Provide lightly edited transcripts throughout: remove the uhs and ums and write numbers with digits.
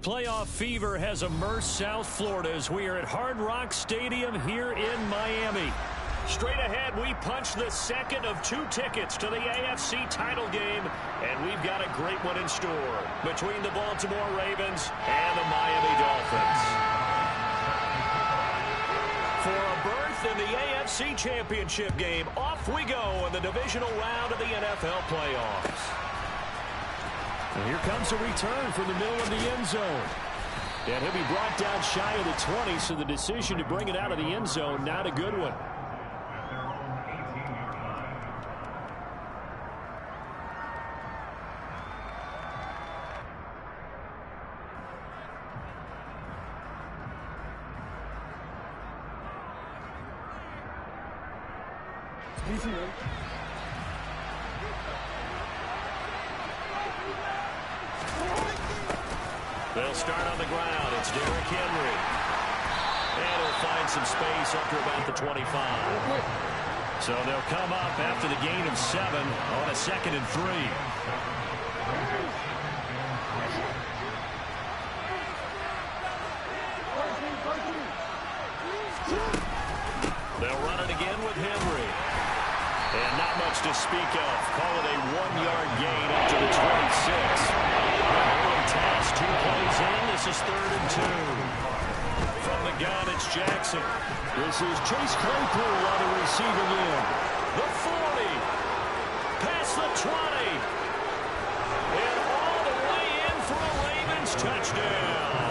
Playoff fever has immersed South Florida as we are at Hard Rock Stadium here in Miami. Straight ahead, we punch the second of 2 tickets to the AFC title game, and we've got a great one in store between the Baltimore Ravens and the Miami Dolphins. For a berth in the AFC Championship game, off we go in the divisional round of the NFL playoffs. And here comes a return from the middle of the end zone. And he'll be brought down shy of the 20, so the decision to bring it out of the end zone, not a good one. They'll start on the ground. It's Derrick Henry. And he'll find some space up to about the 25. So they'll come up after the gain of 7 on a 2nd and 3. They'll run it again with Henry. And not much to speak of. Call it a 1-yard gain up to the 26. Early task, 2 plays in. This is 3rd and 2. From the gun, it's Jackson. This is Chase Claypool on the receiving end. The 40. Past the 20. And all the way in for a Ravens touchdown.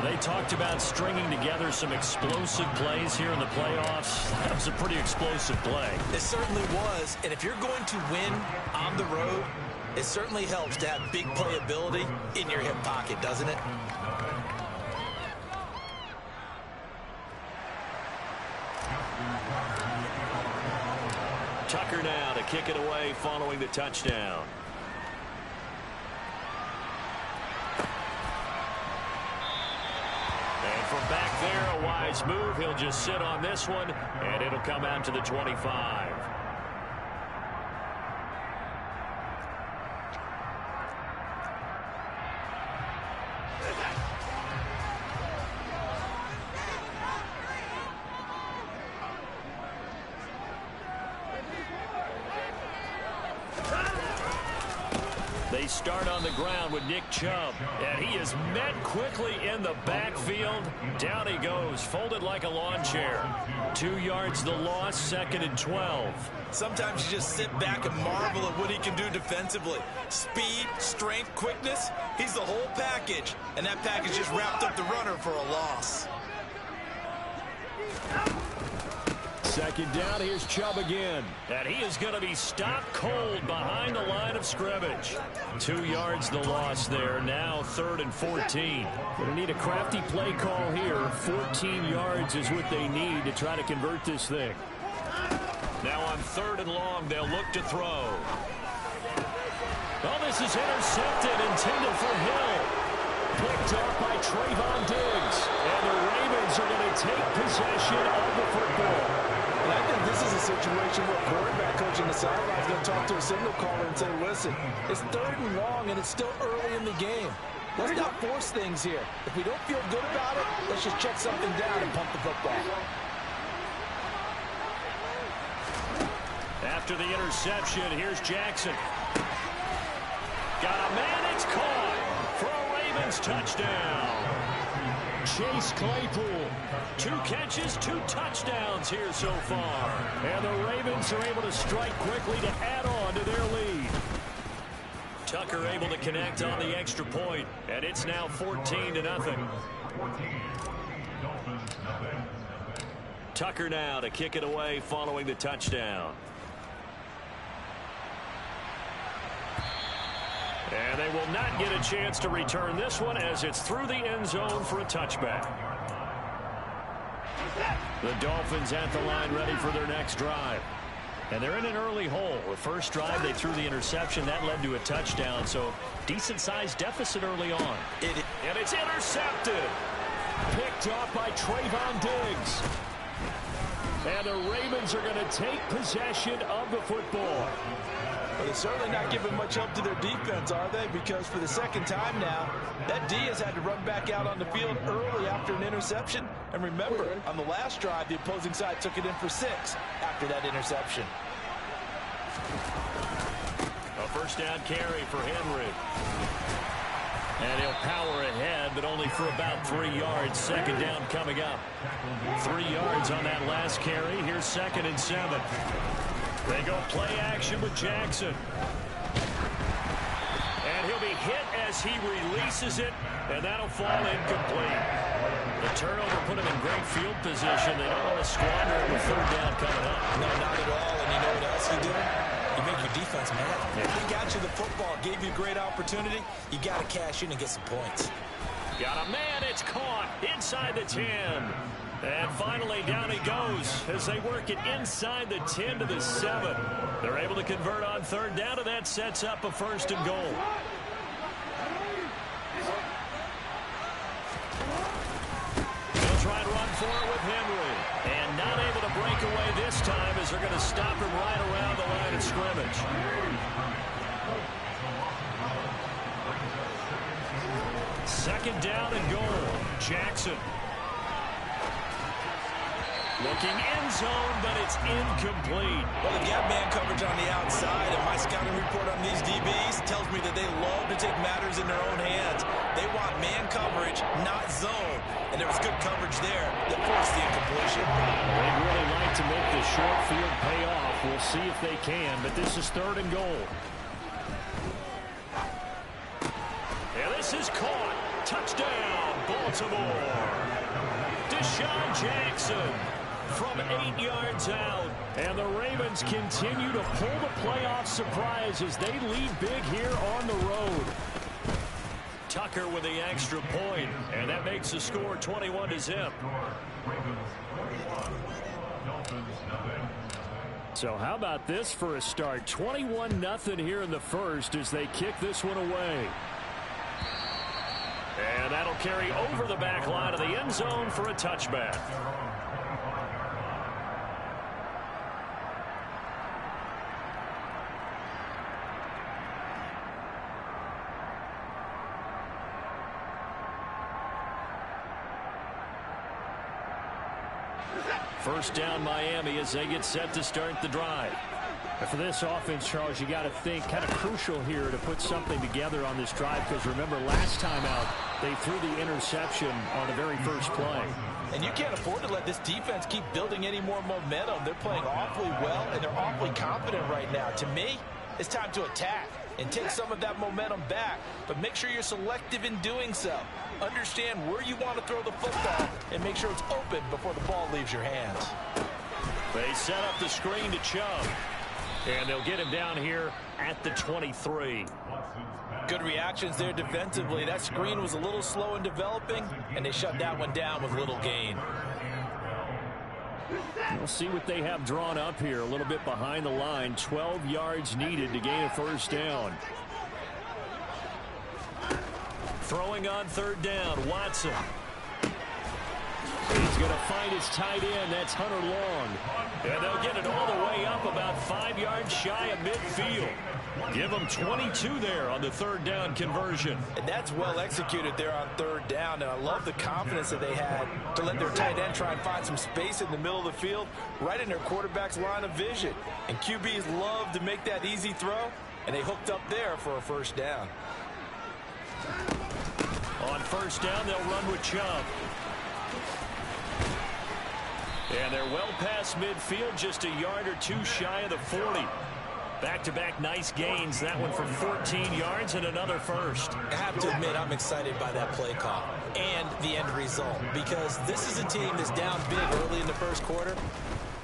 They talked about stringing together some explosive plays here in the playoffs. That was a pretty explosive play. It certainly was. And if you're going to win on the road, it certainly helps to have big playability in your hip pocket, doesn't it? Tucker now to kick it away following the touchdown. From back there, a wise move. He'll just sit on this one, and it'll come out to the 25. They start on the ground with Nick Chubb, and he is met quickly in the backfield. Down he goes, folded like a lawn chair. 2 yards the loss, 2nd and 12. Sometimes you just sit back and marvel at what he can do defensively. Speed, strength, quickness, he's the whole package. And that package just wrapped up the runner for a loss. 2nd down, here's Chubb again. And he is going to be stopped cold behind the line of scrimmage. 2 yards the loss there. Now 3rd and 14. Going to need a crafty play call here. 14 yards is what they need to try to convert this thing. Now on 3rd and long, they'll look to throw. Oh, this is intercepted, intended for Hill. Picked up by Trayvon Diggs. And the Ravens are going to take possession of the football. And I think this is a situation where quarterback coach on the sideline is going to talk to a signal caller and say, listen, it's 3rd and long and it's still early in the game. Let's not force things here. If we don't feel good about it, let's just check something down and pump the football. After the interception, here's Jackson. Got a man, it's caught for a Ravens touchdown. Chase Claypool, 2 catches, 2 touchdowns here so far. And the Ravens are able to strike quickly to add on to their lead. Tucker able to connect on the extra point, and it's now 14-0. Tucker now to kick it away following the touchdown. And they will not get a chance to return this one as it's through the end zone for a touchback. The Dolphins at the line ready for their next drive. And they're in an early hole. The first drive, they threw the interception. That led to a touchdown, so decent-sized deficit early on. And it's intercepted. Picked off by Trayvon Diggs. And the Ravens are going to take possession of the football. Well, they're certainly not giving much help to their defense, are they? Because for the second time now, that D has had to run back out on the field early after an interception. And remember, on the last drive, the opposing side took it in for 6 after that interception. A first down carry for Henry. And he'll power ahead, but only for about 3 yards. Second down coming up. 3 yards on that last carry. Here's 2nd and 7. They go play action with Jackson. And he'll be hit as he releases it, and that'll fall incomplete. The turnover put him in great field position. They don't want to squander it with 3rd down coming up. No, not at all. And you know what else you do? You make your defense mad. Yeah. They got you the football, gave you a great opportunity. You got to cash in and get some points. Got a man. It's caught inside the 10. And finally, down he goes as they work it inside the 10 to the 7. They're able to convert on 3rd down, and that sets up a 1st and goal. They'll try and run for it with Henry. And not able to break away this time as they're going to stop him right around the line of scrimmage. Second down and goal. Jackson. Looking end zone, but it's incomplete. Well, the gap man coverage on the outside, and my scouting report on these DBs tells me that they love to take matters in their own hands. They want man coverage, not zone. And there was good coverage there that forced the incompletion. They'd really like to make the short field pay off. We'll see if they can, but this is 3rd and goal. And this is caught. Touchdown, Baltimore. Deshaun Jackson from 8 yards out. And the Ravens continue to pull the playoff surprise as they lead big here on the road. Tucker with the extra point, and that makes the score 21-0. So how about this for a start? 21-0 here in the first as they kick this one away. And that'll carry over the back line of the end zone for a touchback. First down Miami as they get set to start the drive. And for this offense, Charles, you got to think kind of crucial here to put something together on this drive, because remember last time out they threw the interception on the very first play. And you can't afford to let this defense keep building any more momentum. They're playing awfully well, and they're awfully confident right now. To me, it's time to attack and take some of that momentum back, but make sure you're selective in doing so. Understand where you want to throw the football and make sure it's open before the ball leaves your hands. They set up the screen to Chubb, and they'll get him down here at the 23. Good reactions there defensively. That screen was a little slow in developing, and they shut that one down with little gain. We'll see what they have drawn up here. A little bit behind the line. 12 yards needed to gain a first down. Throwing on 3rd down, Watson. He's going to find his tight end. That's Hunter Long. And they'll get it all the way up about 5 yards shy of midfield. Give them 22 there on the 3rd down conversion. And that's well executed there on 3rd down. And I love the confidence that they had to let their tight end try and find some space in the middle of the field, right in their quarterback's line of vision. And QBs love to make that easy throw, and they hooked up there for a first down. On 1st down, they'll run with Chubb. And they're well past midfield, just a yard or two shy of the 40. Back-to-back nice gains. That one for 14 yards and another first. I have to admit, I'm excited by that play call and the end result, because this is a team that's down big early in the first quarter,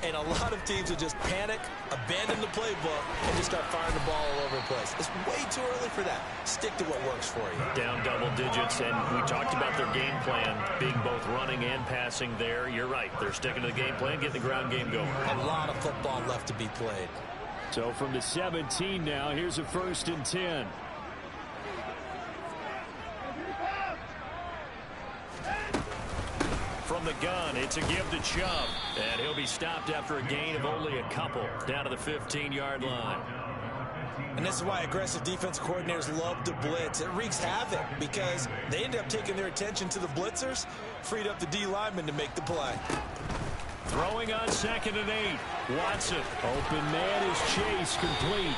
and a lot of teams will just panic, abandon the playbook, and just start firing the ball all over the place. It's way too early for that. Stick to what works for you. Down double digits, and we talked about their game plan being both running and passing there. You're right. They're sticking to the game plan, getting the ground game going. A lot of football left to be played. So from the 17 now, here's a 1st and 10. From from the gun. It's a give to Chubb. And he'll be stopped after a gain of only a couple down to the 15-yard line. And this is why aggressive defense coordinators love to blitz. It wreaks havoc because they end up taking their attention to the blitzers, freed up the D lineman to make the play. Throwing on 2nd and 8. Watson. Open man is Chase, complete.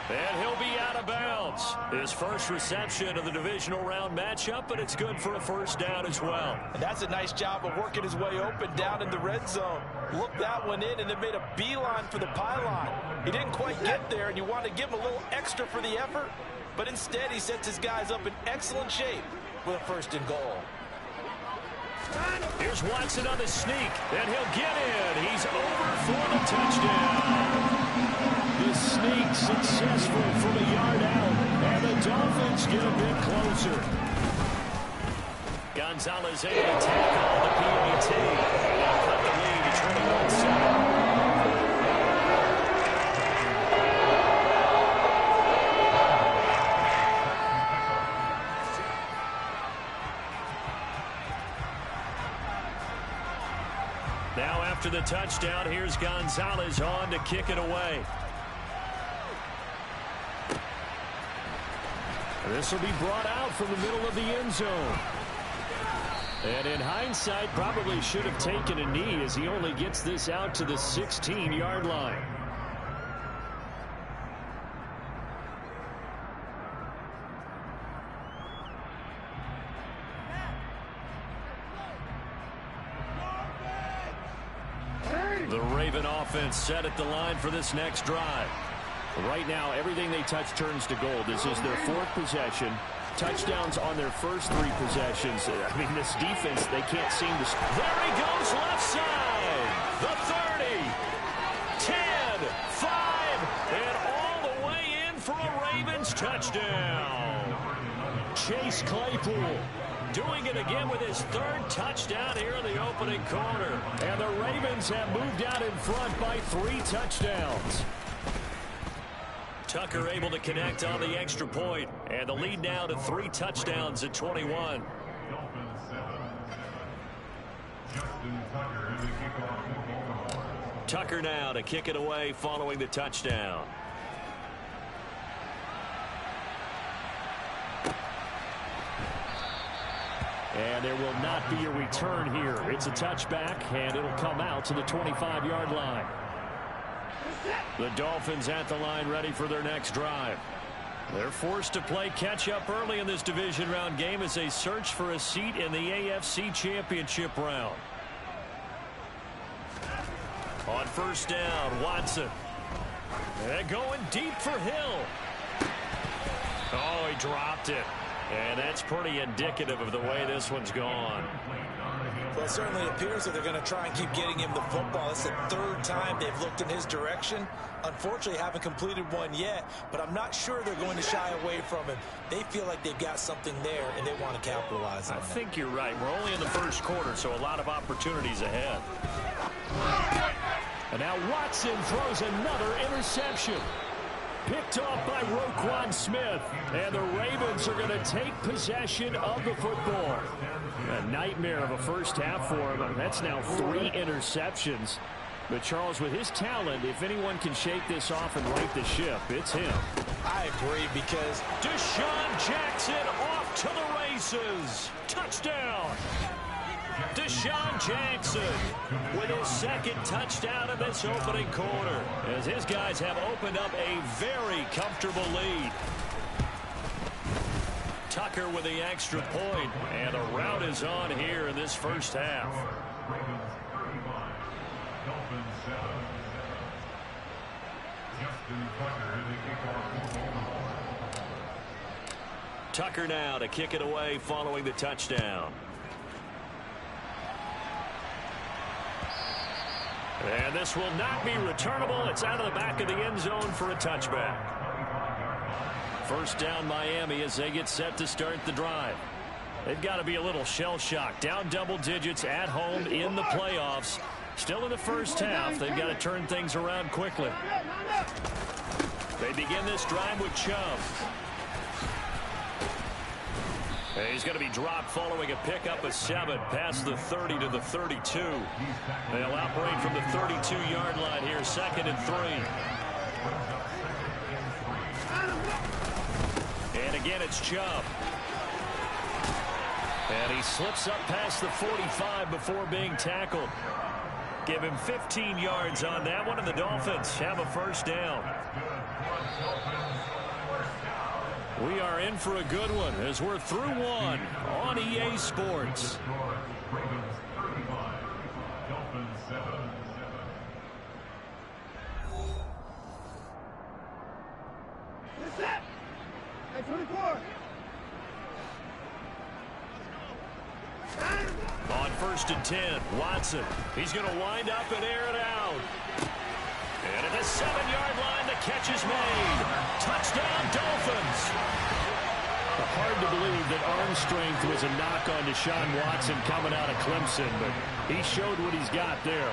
And he'll be out of bounds. His first reception of the divisional round matchup, but it's good for a first down as well. And that's a nice job of working his way open down in the red zone. Looked that one in and then made a beeline for the pylon. He didn't quite get there, and you want to give him a little extra for the effort, but instead he sets his guys up in excellent shape with a 1st and goal. Here's Watson on the sneak, and he'll get in. He's over for the touchdown. The sneak successful from a yard out, and the Dolphins get a bit closer. Gonzalez able to tackle the PAT and cut the lead to 21-7. Now after the touchdown, here's Gonzalez on to kick it away. This will be brought out from the middle of the end zone. And in hindsight, probably should have taken a knee as he only gets this out to the 16-yard line. The Raven offense set at the line for this next drive. Right now, everything they touch turns to gold. This is their 4th possession. Touchdowns on their first 3 possessions. I mean, this defense, they can't seem to... There he goes left side. The 30, 10, 5, and all the way in for a Ravens touchdown. Chase Claypool doing it again with his 3rd touchdown here in the opening quarter. And the Ravens have moved out in front by 3 touchdowns. Tucker able to connect on the extra point, and the lead now to 3 touchdowns at 21. Tucker now to kick it away following the touchdown. And there will not be a return here. It's a touchback, and it'll come out to the 25-yard line. The Dolphins at the line ready for their next drive. They're forced to play catch-up early in this division round game as they search for a seat in the AFC Championship round. On first down, Watson. And going deep for Hill. Oh, he dropped it. And that's pretty indicative of the way this one's gone. Well, it certainly appears that they're going to try and keep getting him the football. It's the 3rd time they've looked in his direction. Unfortunately, haven't completed one yet, but I'm not sure they're going to shy away from him. They feel like they've got something there, and they want to capitalize on it. I think you're right. We're only in the first quarter, so a lot of opportunities ahead. And now Watson throws another interception. Picked off by Roquan Smith. And the Ravens are going to take possession of the football. A nightmare of a first half for him. That's now 3 interceptions. But Charles, with his talent, if anyone can shake this off and right the ship, it's him. I agree because Deshaun Jackson off to the races. Touchdown. Deshaun Jackson with his 2nd touchdown in this opening quarter as his guys have opened up a very comfortable lead. Tucker with the extra point, and the route is on here in this first half. Tucker now to kick it away following the touchdown. And this will not be returnable. It's out of the back of the end zone for a touchback. First down Miami as they get set to start the drive. They've got to be a little shell-shocked. Down double digits at home in the playoffs. Still in the first half. They've got to turn things around quickly. They begin this drive with Chubb. And he's going to be dropped following a pickup of 7 past the 30 to the 32. They'll operate from the 32-yard line here, 2nd and 3. And again, it's Chubb. And he slips up past the 45 before being tackled. Give him 15 yards on that one, and the Dolphins have a first down. We are in for a good one as we're through one on EA Sports. On 1st and 10, Watson. He's going to wind up and air it out. And at the 7-yard line, the catch is made. Touchdown, Dolphins. Hard to believe that arm strength was a knock on Deshaun Watson coming out of Clemson, but he showed what he's got there.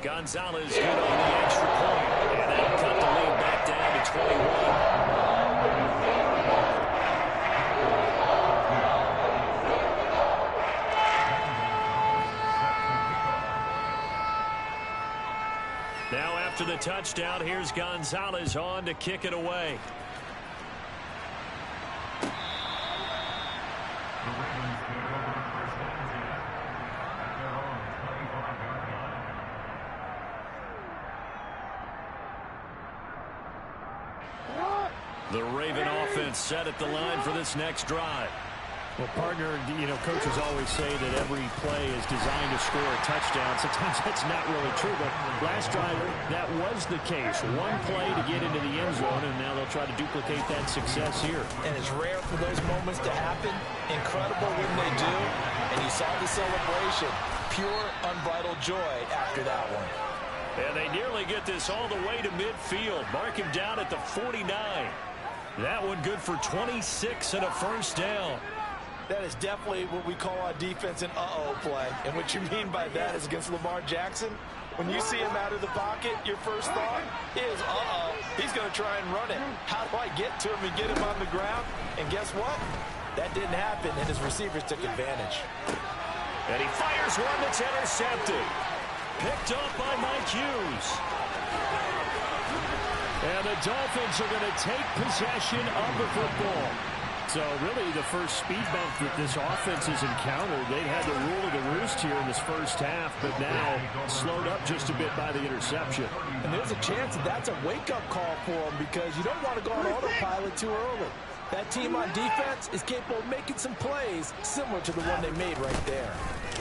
Gonzalez good on the extra point, and that'll cut the lead back down to 21. Now after the touchdown, here's Gonzalez on to kick it away. The Raven offense set at the line for this next drive. Well, partner, coaches always say that every play is designed to score a touchdown. Sometimes that's not really true, but last drive, that was the case. One play to get into the end zone, and now they'll try to duplicate that success here. And it's rare for those moments to happen. Incredible when they do. And you saw the celebration. Pure, unbridled joy after that one. And they nearly get this all the way to midfield. Mark him down at the 49. That one good for 26 and a first down. That is definitely what we call on defense an uh-oh play. And what you mean by that is against Lamar Jackson, when you see him out of the pocket, your first thought is, uh-oh, he's going to try and run it. How do I get to him and get him on the ground? And guess what? That didn't happen, and his receivers took advantage. And he fires one that's intercepted. Picked up by Mike Hughes. And the Dolphins are going to take possession of the football. So really the first speed bump that this offense has encountered, they've had the rule of the roost here in this first half, but now slowed up just a bit by the interception. And there's a chance that that's a wake-up call for them because you don't want to go on autopilot too early. That team on defense is capable of making some plays similar to the one they made right there.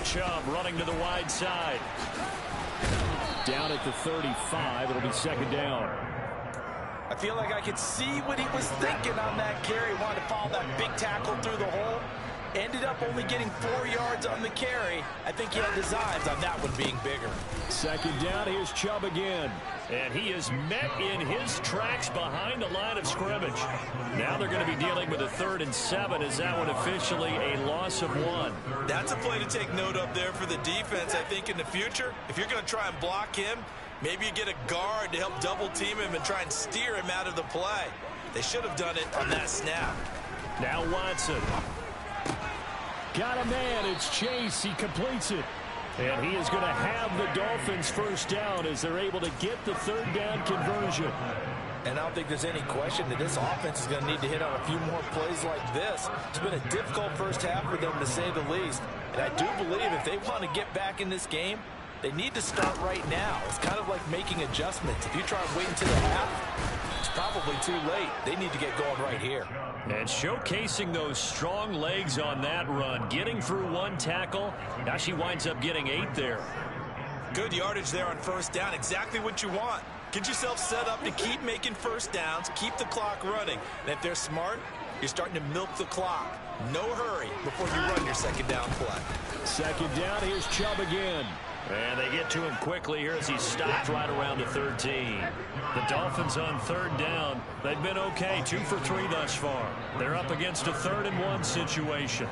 Chubb running to the wide side. Down at the 35, it'll be 2nd down. I feel like I could see what he was thinking on that carry. Wanted to follow that big tackle through the hole. Ended up only getting 4 yards on the carry. I think he had designs on that one being bigger. 2nd down, here's Chubb again. And he is met in his tracks behind the line of scrimmage. Now they're going to be dealing with a 3rd and 7. Is that one officially a loss of 1? That's a play to take note of there for the defense. I think in the future, if you're going to try and block him, maybe you get a guard to help double team him and try and steer him out of the play. They should have done it on that snap. Now Watson. Got a man, it's Chase, he completes it. And he is going to have the Dolphins first down as they're able to get the 3rd down conversion. And I don't think there's any question that this offense is going to need to hit on a few more plays like this. It's been a difficult first half for them, to say the least. And I do believe if they want to get back in this game, they need to start right now. It's kind of like making adjustments. If you try and wait until the half, it's probably too late. They need to get going right here. And showcasing those strong legs on that run. Getting through 1 tackle. Now she winds up getting 8 there. Good yardage there on 1st down. Exactly what you want. Get yourself set up to keep making first downs. Keep the clock running. And if they're smart, you're starting to milk the clock. No hurry before you run your 2nd down play. 2nd down, here's Chubb again. And they get to him quickly here as he stopped right around the 13. The Dolphins on 3rd down. They've been okay, 2 for 3 thus far. They're up against a 3rd and 1 situation.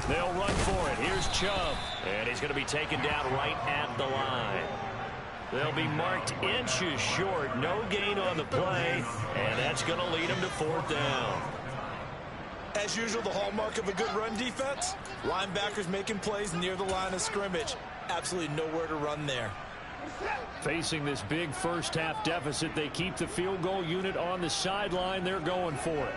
They'll run for it. Here's Chubb. And he's going to be taken down right at the line. They'll be marked inches short. No gain on the play. And that's going to lead him to 4th down. As usual, the hallmark of a good run defense, linebackers making plays near the line of scrimmage. Absolutely nowhere to run there. Facing this big first-half deficit, they keep the field goal unit on the sideline. They're going for it.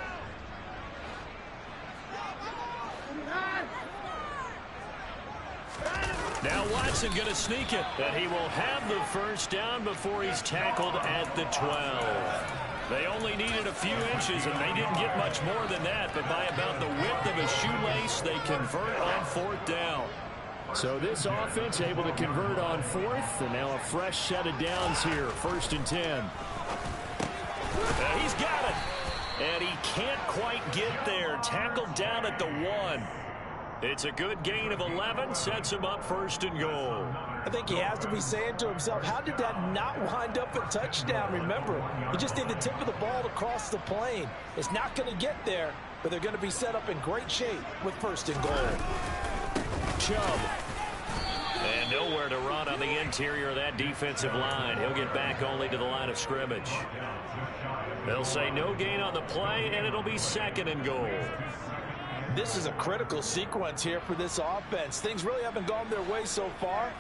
Now Watson going to sneak it. And he will have the first down before he's tackled at the 12. They only needed a few inches, and they didn't get much more than that. But by about the width of a shoelace, they convert on 4th down. So this offense able to convert on 4th, and now a fresh set of downs here. 1st and 10. He's got it. And he can't quite get there. Tackled down at the 1. It's a good gain of 11. Sets him up 1st and goal. I think he has to be saying to himself, how did that not wind up a touchdown? Remember, he just did the tip of the ball across the plane. It's not going to get there, but they're going to be set up in great shape with 1st and goal. Chubb. And nowhere to run on the interior of that defensive line. He'll get back only to the line of scrimmage. They'll say no gain on the play, and it'll be 2nd and goal. This is a critical sequence here for this offense. Things really haven't gone their way so far.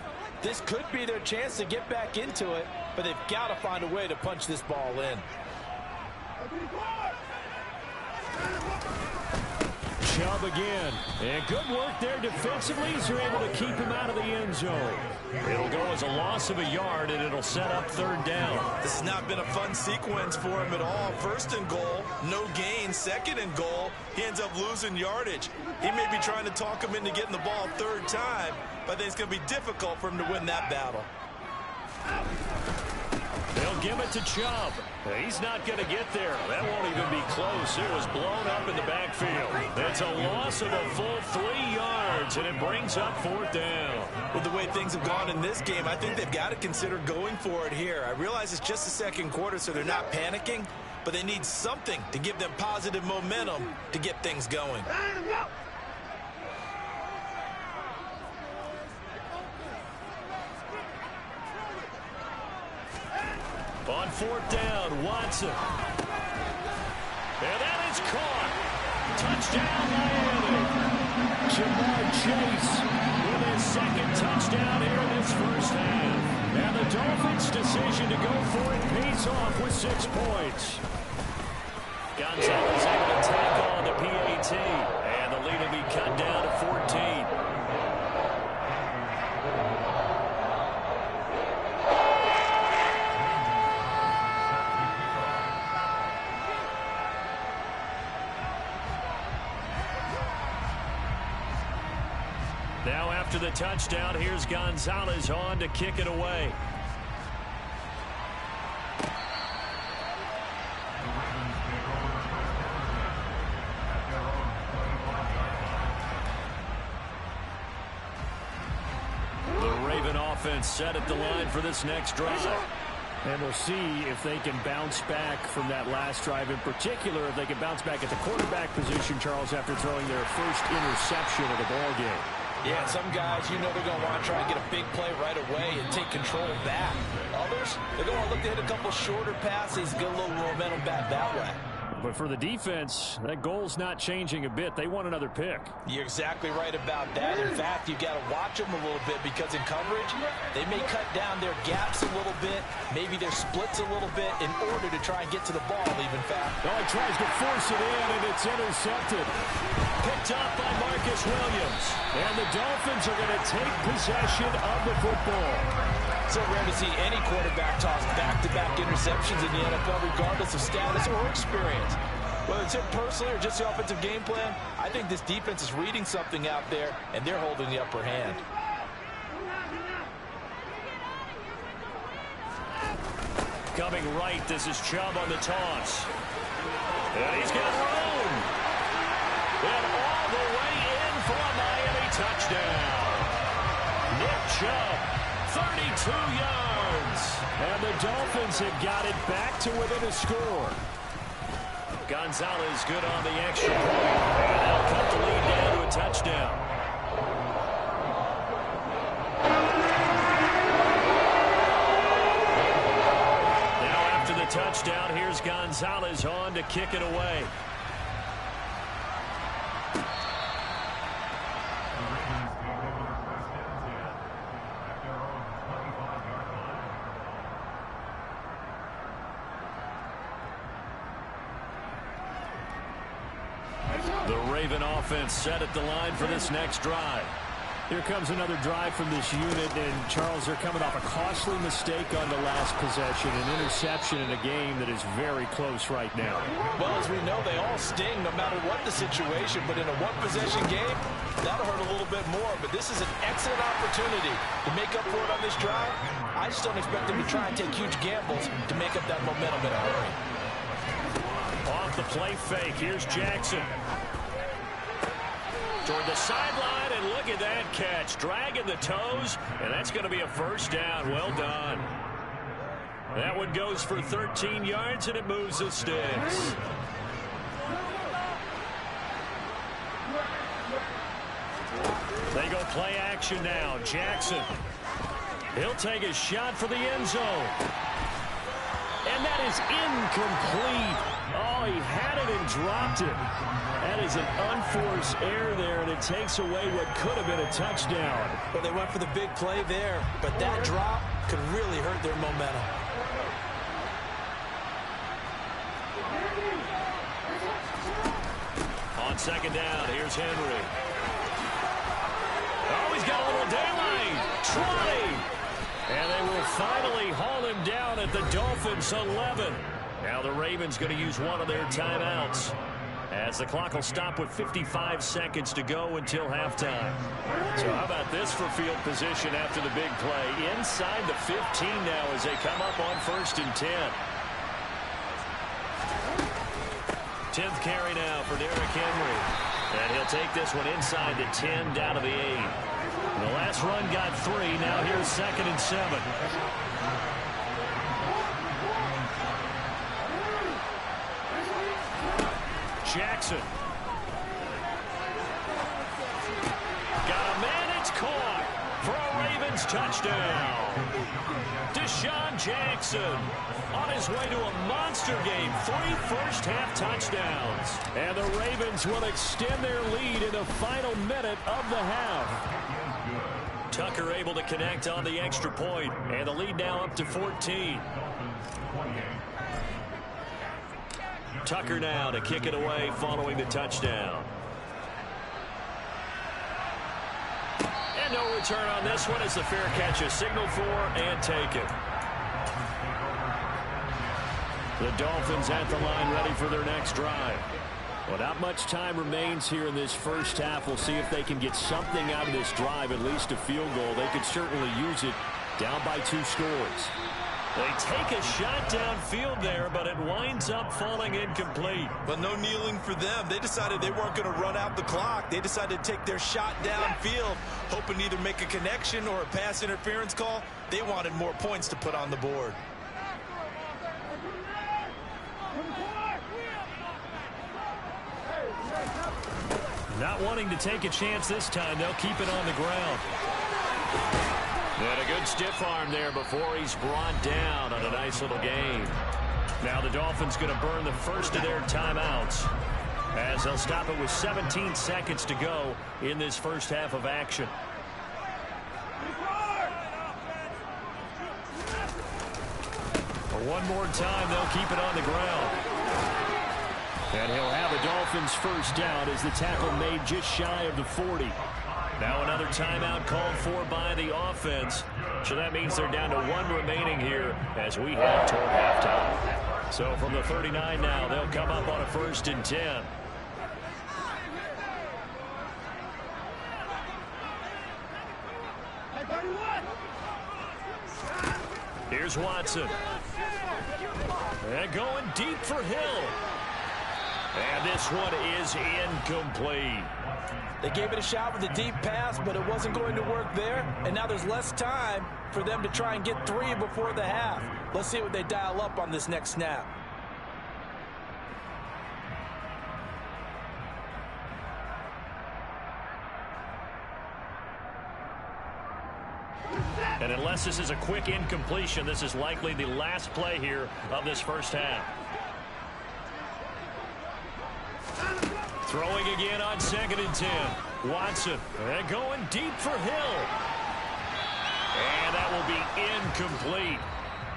This could be their chance to get back into it, but they've got to find a way to punch this ball in. Chubb again. And good work there defensively as they're able to keep him out of the end zone. It'll go as a loss of a yard, and it'll set up 3rd down. This has not been a fun sequence for him at all. 1st and goal, no gain. 2nd and goal, he ends up losing yardage. He may be trying to talk him into getting the ball 3rd time, but I think it's going to be difficult for him to win that battle. They'll give it to Chubb. He's not going to get there. That won't even be close. It was blown up in the backfield. It's a loss of a full 3 yards, and it brings up 4th down. With the way things have gone in this game, I think they've got to consider going for it here. I realize it's just the 2nd quarter, so they're not panicking, but they need something to give them positive momentum to get things going. On 4th down, Watson. And that is caught. Touchdown, Miami. Jamar Chase with his 2nd touchdown here in this 1st half. And the Dolphins' decision to go for it pays off with 6 points. Gonzalez able to tackle on the PAT. And the lead will be cut down to 14. Now after the touchdown, here's Gonzalez on to kick it away. The Raven offense set at the line for this next drive. And we'll see if they can bounce back from that last drive. In particular, if they can bounce back at the quarterback position, Charles, after throwing their first interception of the ball game. Yeah, some guys, you know they're going to want to try and get a big play right away and take control back. Others, they're going to look to hit a couple shorter passes, get a little momentum back that way. But for the defense, that goal's not changing a bit. They want another pick. You're exactly right about that. In fact, you've got to watch them a little bit because in coverage, they may cut down their gaps a little bit, maybe their splits a little bit in order to try and get to the ball even faster. Oh, he tries to force it in, and it's intercepted. Picked up by Marcus Williams. And the Dolphins are going to take possession of the football. So rare to see any quarterback toss back-to-back interceptions in the NFL, regardless of status or experience. Whether it's him personally or just the offensive game plan, I think this defense is reading something out there, and they're holding the upper hand. Coming right, this is Chubb on the toss. And he's got room. And all the way in for a Miami touchdown. Nick Chubb, 32 yards. And the Dolphins have got it back to within a score. Gonzalez good on the extra point. And they'll cut the lead down to a touchdown. touchdown. Here's Gonzalez on to kick it away. The Raven offense set at the line for this next drive. Here comes another drive from this unit, and Charles, they're coming off a costly mistake on the last possession, an interception in a game that is very close right now. Well, as we know, they all sting no matter what the situation, but in a one-possession game, that'll hurt a little bit more. But this is an excellent opportunity to make up for it on this drive. I just don't expect them to try and take huge gambles to make up that momentum in a hurry. Off the play fake, here's Jackson. Toward the sideline, and look at that catch. Dragging the toes, and that's going to be a first down. Well done. That one goes for 13 yards, and it moves the sticks. They go play action now. Jackson. He'll take a shot for the end zone. And that is incomplete. Oh, he had it and dropped it. That is an unforced error there, and it takes away what could have been a touchdown. Well, they went for the big play there, but that drop could really hurt their momentum. On second down, here's Henry. Oh, he's got a little daylight. Trotting. And they will finally haul him down at the Dolphins' 11. Now the Ravens going to use one of their timeouts, as the clock will stop with 55 seconds to go until halftime. So how about this for field position after the big play? Inside the 15 now as they come up on 1st and 10. 10th carry now for Derrick Henry. And he'll take this one inside the 10 down to the 8. The last run got 3. Now here's 2nd and 7. Jackson. Got a man, it's caught for a Ravens touchdown. Deshaun Jackson on his way to a monster game. 3 first-half touchdowns. And the Ravens will extend their lead in the final minute of the half. Tucker able to connect on the extra point, and the lead now up to 14. Tucker now to kick it away following the touchdown. And no return on this one as the fair catch is signaled for and taken. The Dolphins at the line ready for their next drive. Well, not much time remains here in this first half. We'll see if they can get something out of this drive, at least a field goal. They could certainly use it down by 2 scores. They take a shot downfield there, but it winds up falling incomplete. But no kneeling for them. They decided they weren't going to run out the clock. They decided to take their shot downfield, hoping to either make a connection or a pass interference call. They wanted more points to put on the board. Not wanting to take a chance this time. They'll keep it on the ground. And a good stiff arm there before he's brought down on a nice little gain. Now the Dolphins going to burn the first of their timeouts, as they'll stop it with 17 seconds to go in this first half of action. One more time, they'll keep it on the ground. And he'll have a Dolphins first down as the tackle made just shy of the 40. Now another timeout called for by the offense. So that means they're down to 1 remaining here as we head toward halftime. So from the 39 now, they'll come up on a 1st and 10. Here's Watson. And going deep for Hill. And this one is incomplete. They gave it a shot with a deep pass, but it wasn't going to work there. And now there's less time for them to try and get 3 before the half. Let's see what they dial up on this next snap. And unless this is a quick incompletion, this is likely the last play here of this first half. Throwing again on 2nd and 10. Watson, and going deep for Hill. And that will be incomplete.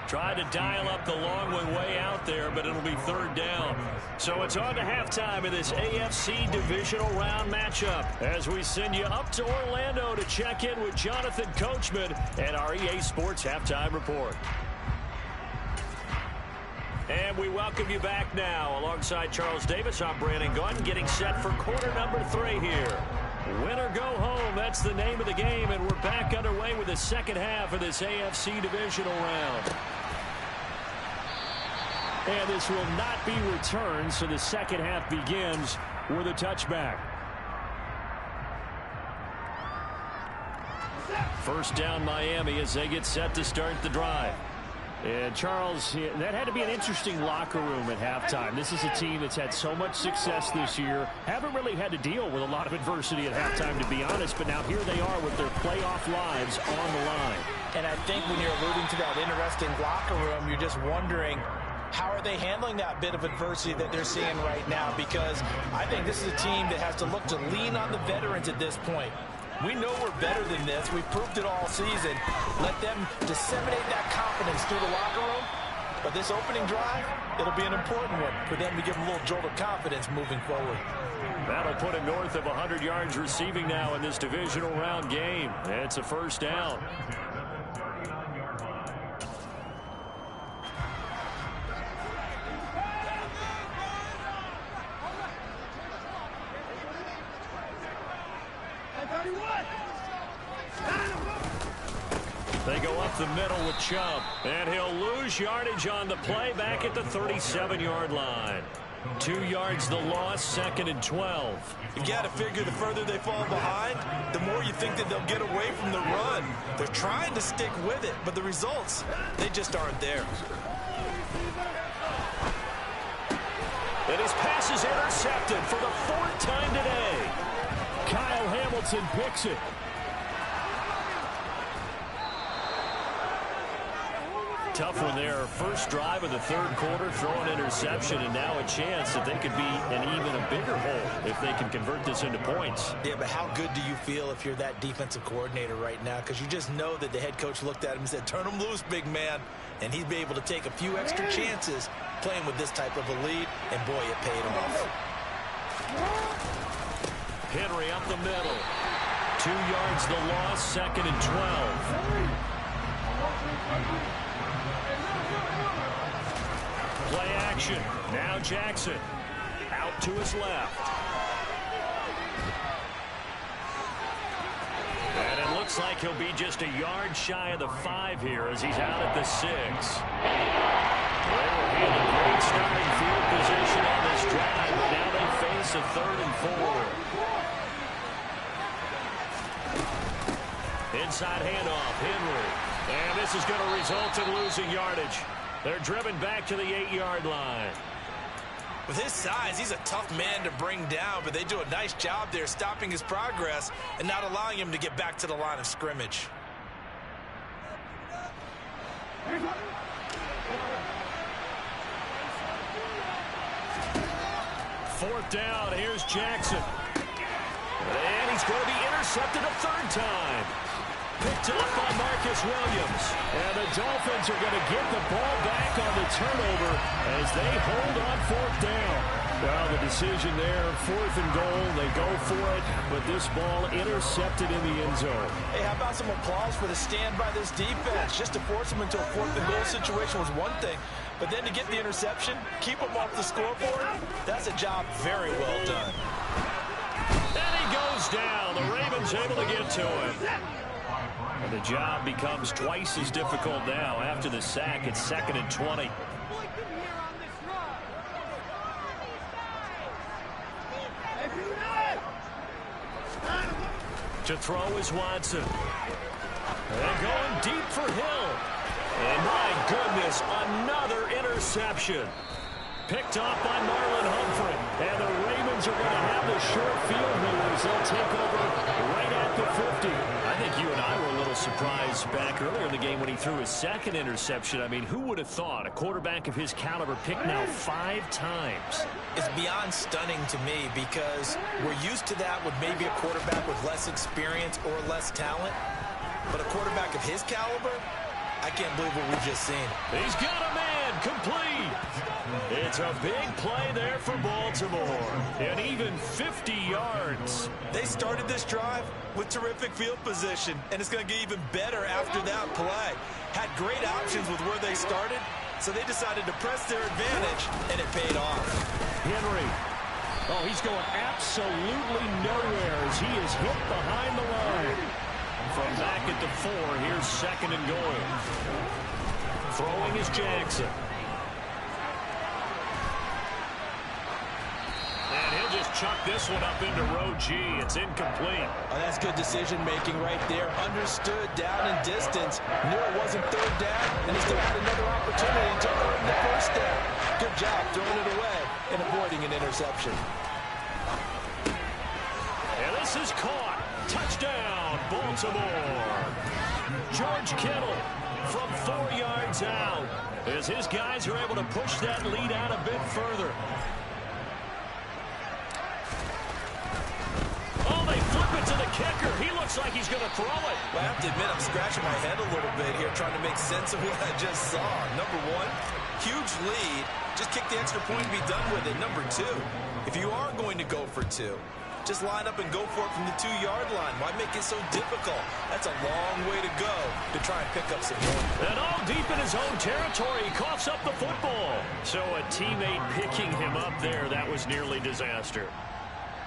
Tried to dial up the long way out there, but it'll be 3rd down. So it's on to halftime in this AFC Divisional Round matchup as we send you up to Orlando to check in with Jonathan Coachman and our EA Sports Halftime Report. And we welcome you back now. Alongside Charles Davis, I'm Brandon Gunn, getting set for quarter number 3 here. Win or go home, that's the name of the game, and we're back underway with the second half of this AFC Divisional Round. And this will not be returned, so the second half begins with a touchback. First down Miami as they get set to start the drive. And Charles, that had to be an interesting locker room at halftime. This is a team that's had so much success this year. Haven't really had to deal with a lot of adversity at halftime, to be honest. But now here they are with their playoff lives on the line. And I think when you're alluding to that interesting locker room, you're just wondering, how are they handling that bit of adversity that they're seeing right now? Because I think this is a team that has to look to lean on the veterans at this point. We know we're better than this. We've proved it all season. Let them disseminate that confidence through the locker room. But this opening drive, it'll be an important one for them to give them a little jolt of confidence moving forward. That'll put him north of 100 yards receiving now in this divisional round game. It's a first down. They go up the middle with Chubb, and he'll lose yardage on the play back at the 37-yard line. 2 yards the loss, 2nd and 12. You got to figure the further they fall behind, the more you think that they'll get away from the run. They're trying to stick with it, but the results, they just aren't there. And his pass is intercepted for the 4th time today. Kyle Hamilton picks it. Tough one there. First drive of the 3rd quarter, throw an interception, and now a chance that they could be in even a bigger hole if they can convert this into points. Yeah, but how good do you feel if you're that defensive coordinator right now? Because you just know that the head coach looked at him and said, turn him loose, big man. And he'd be able to take a few extra chances playing with this type of a lead, and boy, it paid off. Henry up the middle. 2 yards the loss, 2nd and 12. Play action. Now Jackson. Out to his left. And it looks like he'll be just a yard shy of the 5 here as he's out at the 6. They were handed great starting field position on this drive, but now they face a 3rd and 4. Inside handoff, Henry. And this is going to result in losing yardage. They're driven back to the 8-yard line. With his size, he's a tough man to bring down, but they do a nice job there stopping his progress and not allowing him to get back to the line of scrimmage. Fourth down, here's Jackson. And he's going to be intercepted a 3rd time. Picked up by Marcus Williams. And the Dolphins are going to get the ball back on the turnover as they hold on 4th down. Well, the decision there, 4th and goal, they go for it, but this ball intercepted in the end zone. Hey, how about some applause for the stand by this defense? Just to force them into a 4th and goal situation was one thing, but then to get the interception, keep them off the scoreboard, that's a job very well done. And he goes down. The Ravens able to get to him. And the job becomes twice as difficult now after the sack. It's 2nd and 20. To throw is Watson. And going deep for Hill. And my goodness, another interception. Picked off by Marlon Humphrey. And the Ravens are going to have the short field here as they'll take over right at the 50. I think you and I were a little surprise back earlier in the game when he threw his second interception. I mean, who would have thought a quarterback of his caliber picked now 5 times? It's beyond stunning to me because we're used to that with maybe a quarterback with less experience or less talent. But a quarterback of his caliber, I can't believe what we've just seen. He's got a man complete. It's a big play there for Baltimore. And even 50 yards. They started this drive with terrific field position, and it's going to get even better after that play. Had great options with where they started, so they decided to press their advantage, and it paid off. Henry. Oh, he's going absolutely nowhere as he is hit behind the line. From back at the 4, here's 2nd and goal. Throwing is Jackson. And he'll just chuck this one up into row G. It's incomplete. Oh, that's good decision-making right there. Understood down and distance. Knew it wasn't 3rd down, and he still had another opportunity to earn the 1st down. Good job throwing it away and avoiding an interception. And this is caught. Touchdown, Baltimore. George Kittle from 4 yards out as his guys are able to push that lead out a bit further. Oh, they flip it to the kicker. He looks like he's going to throw it. Well, I have to admit, I'm scratching my head a little bit here trying to make sense of what I just saw. Number 1, huge lead. Just kick the extra point and be done with it. Number 2, if you are going to go for 2, just line up and go for it from the 2-yard line. Why make it so difficult? That's a long way to go to try and pick up some points. And all deep in his own territory, he coughs up the football. So a teammate picking him up there, that was nearly disaster.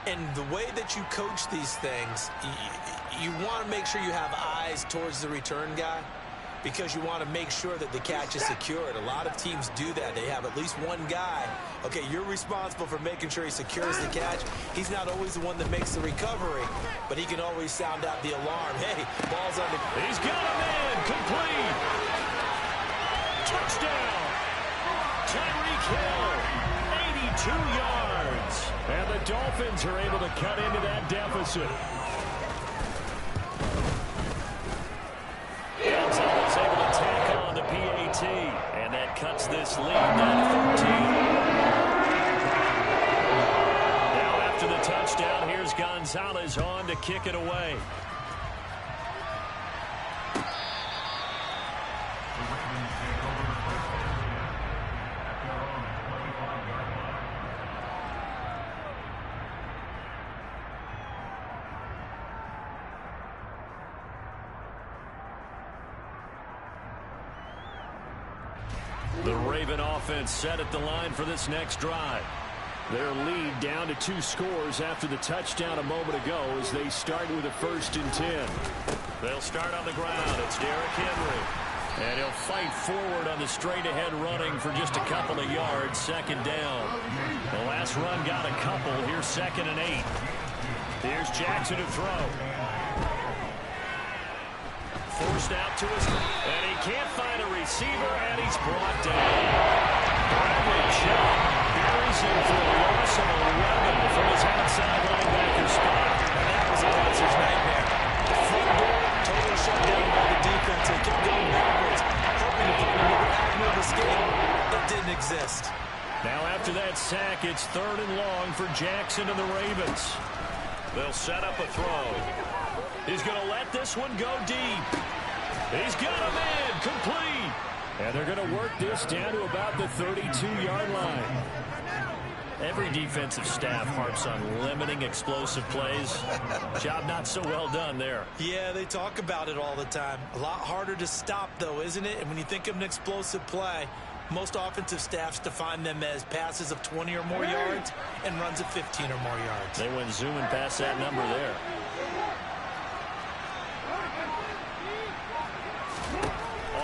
And the way that you coach these things, you want to make sure you have eyes towards the return guy because you want to make sure that the catch is secured. A lot of teams do that. They have at least one guy. Okay, you're responsible for making sure he secures the catch. He's not always the one that makes the recovery, but he can always sound out the alarm. Hey, ball's on the... He's got a man complete. Touchdown. Tyreek Hill, 82 yards. And the Dolphins are able to cut into that deficit. Gonzalez able to tack on the PAT, and that cuts this lead down to 14. Now after the touchdown, here's Gonzalez on to kick it away. The Raven offense set at the line for this next drive. Their lead down to 2 scores after the touchdown a moment ago as they start with a 1st and 10. They'll start on the ground. It's Derrick Henry. And he'll fight forward on the straight-ahead running for just a couple of yards. 2nd down. The last run got a couple. Here's 2nd and 8. Here's Jackson to throw. Forced out to his, and he can't find a receiver, and he's brought down. Bradley Chubb buries him for a loss of 11 from his outside linebacker spot. And that was a passer's nightmare. Front door, total shutdown by the defense. They kept going backwards, hoping to find another avenue of escape. It didn't exist. Now after that sack, it's 3rd and long for Jackson and the Ravens. They'll set up a throw. He's going to let this one go deep. He's got a man complete. And they're going to work this down to about the 32-yard line. Every defensive staff harps on limiting explosive plays. Job not so well done there. Yeah, they talk about it all the time. A lot harder to stop, though, isn't it? And when you think of an explosive play, most offensive staffs define them as passes of 20 or more yards and runs of 15 or more yards. They went zooming past that number there.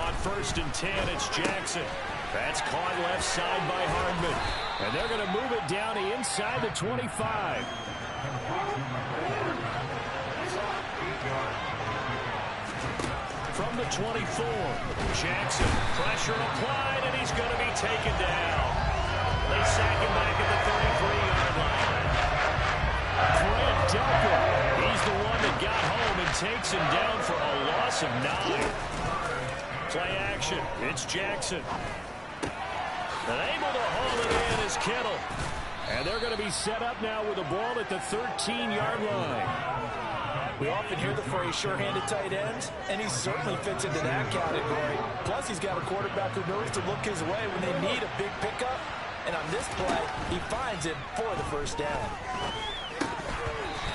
On 1st and 10, it's Jackson. That's caught left side by Hardman. And they're going to move it down to inside the 25. From the 24, Jackson, pressure applied, and he's going to be taken down. They sack him back at the 33-yard line. Grant Delta. He's the one that got home and takes him down for a loss of 9. Play action. It's Jackson. And able to haul it in is Kittle. And they're going to be set up now with the ball at the 13-yard line. We often hear the phrase sure-handed tight ends, and he certainly fits into that category. Plus, he's got a quarterback who knows to look his way when they need a big pickup. And on this play, he finds it for the first down.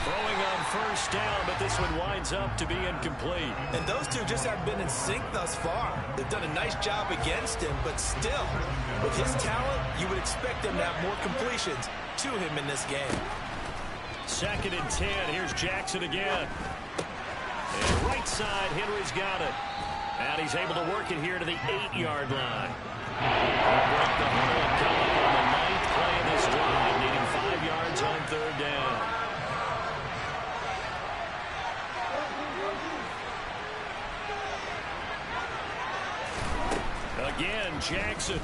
Throwing on first down, but this one winds up to be incomplete. And those two just haven't been in sync thus far. They've done a nice job against him, but still, with his talent, you would expect them to have more completions to him in this game. 2nd and 10. Here's Jackson again. And right side, Henry's got it. And he's able to work it here to the 8-yard line. He'll break the huddle and come up on the 9th play of this drive, needing 5 yards on 3rd down. Again, Jackson.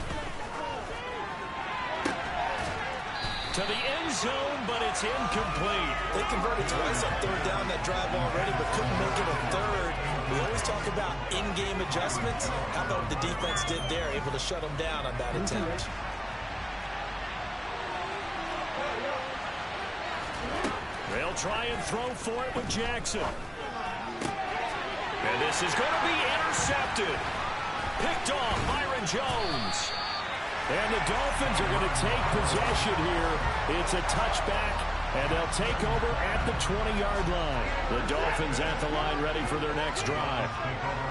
To the end zone, but it's incomplete. They converted twice on 3rd down that drive already, but couldn't make it a 3rd. We always talk about in-game adjustments. How about what the defense did there, able to shut them down on that attempt? They'll try and throw for it with Jackson. And this is going to be intercepted. Picked off Byron Jones. And the Dolphins are going to take possession here. It's a touchback, and they'll take over at the 20-yard line. The Dolphins at the line ready for their next drive.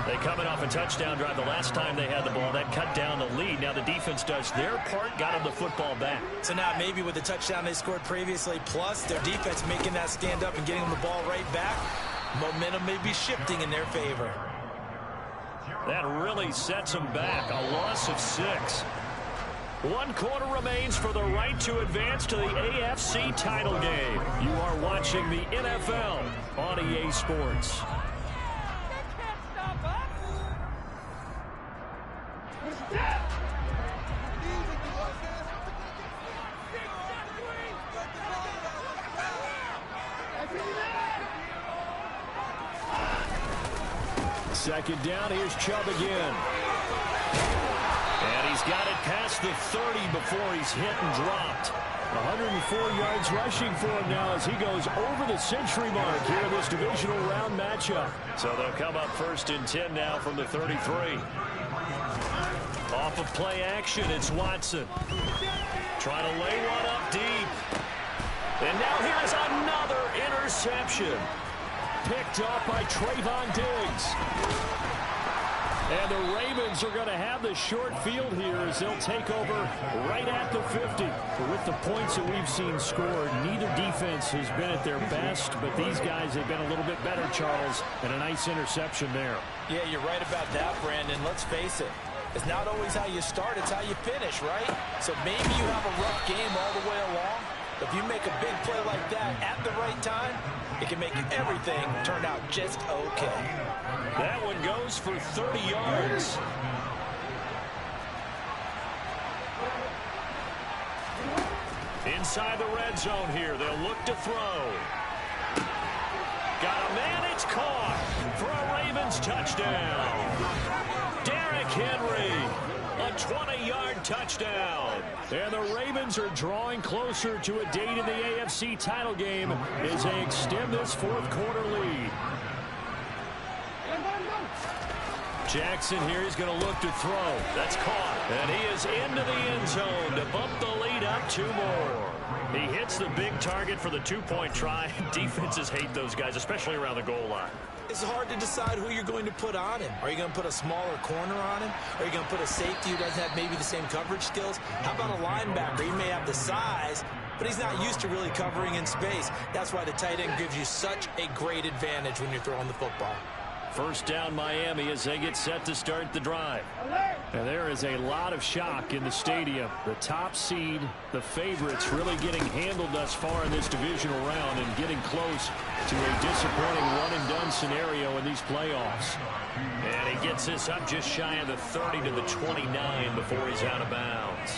They coming off a touchdown drive the last time they had the ball. That cut down the lead. Now the defense does their part, got them the football back. So now maybe with the touchdown they scored previously, plus their defense making that stand up and getting them the ball right back, momentum may be shifting in their favor. That really sets them back. A loss of 6. 1 quarter remains for the right to advance to the AFC title game. You are watching the NFL on EA Sports. Second down, here's Chubb again. And he's got it past the 30 before he's hit and dropped. 104 yards rushing for him now as he goes over the century mark here in this divisional round matchup. So they'll come up 1st and 10 now from the 33. Off of play action, it's Watson. Trying to lay one up deep. And now here's another interception. Picked off by Trayvon Diggs. And the Ravens are going to have the short field here as they'll take over right at the 50. But with the points that we've seen scored, neither defense has been at their best, but these guys have been a little bit better, Charles, and a nice interception there. Yeah, you're right about that, Brandon. Let's face it. It's not always how you start, it's how you finish, right? So maybe you have a rough game all the way along. If you make a big play like that at the right time, it can make everything turn out just okay. That one goes for 30 yards. Inside the red zone here, they'll look to throw. Got a man, it's caught for a Ravens touchdown. Derrick Henry, a 20-yard touchdown. And the Ravens are drawing closer to a date in the AFC title game as they extend this 4th quarter lead. Jackson here is going to look to throw. That's caught. And he is into the end zone to bump the lead up 2 more. He hits the big target for the 2-point try. Defenses hate those guys, especially around the goal line. It's hard to decide who you're going to put on him. Are you going to put a smaller corner on him? Are you going to put a safety who doesn't have maybe the same coverage skills? How about a linebacker? He may have the size, but he's not used to really covering in space. That's why the tight end gives you such a great advantage when you're throwing the football. First down Miami as they get set to start the drive. And there is a lot of shock in the stadium. The top seed, the favorites, really getting handled thus far in this divisional round and getting close to a disappointing one-and-done scenario in these playoffs. And he gets this up just shy of the 30 to the 29 before he's out of bounds.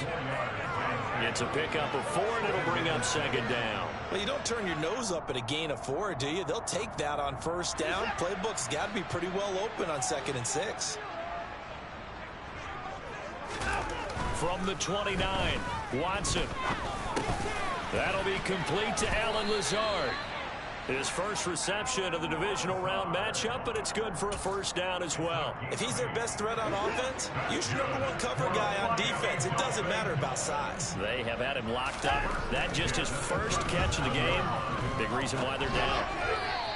It's a pickup of 4, and it'll bring up second down. Well, you don't turn your nose up at a gain of 4, do you? They'll take that on first down. Playbook's got to be pretty well open on 2nd and 6. From the 29, Watson. That'll be complete to Allen Lazard. His first reception of the divisional round matchup, but it's good for a first down as well. If he's their best threat on offense, use your #1 cover guy on defense. It doesn't matter about size. They have had him locked up. That just his first catch of the game. Big reason why they're down.